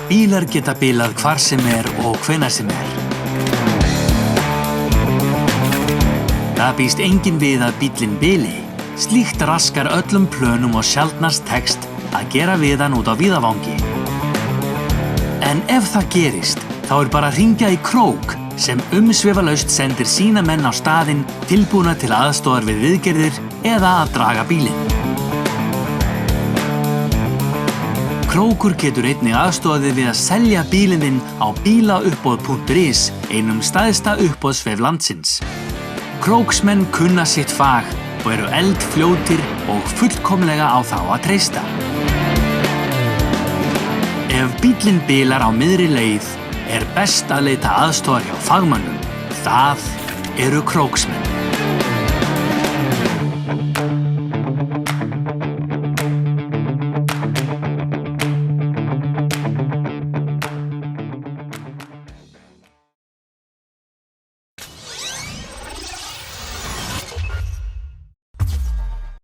Bílar geta bilað hvar sem og hvenær sem Það býst enginn við að bíllinn bili. Slíkt raskar öllum plönum og sjaldnast tekst að gera við hann út á víðavangi. En ef það gerist, þá bara að hringja í krók sem umsvifalaust sendir sína menn á staðinn tilbúna til aðstoðar við viðgerðir eða að draga bílinn. Krókur getur einnig aðstoðað við að selja bílinn þinn á bílauppboð.is, einum stærsta uppboðsvef landsins. Króksmenn kunna sitt fag og eru eldfljótir og fullkomlega á þá að treysta. Ef bíllinn bilar á miðri leið, best að leita aðstoðar hjá fagmönnum. Það eru króksmenn.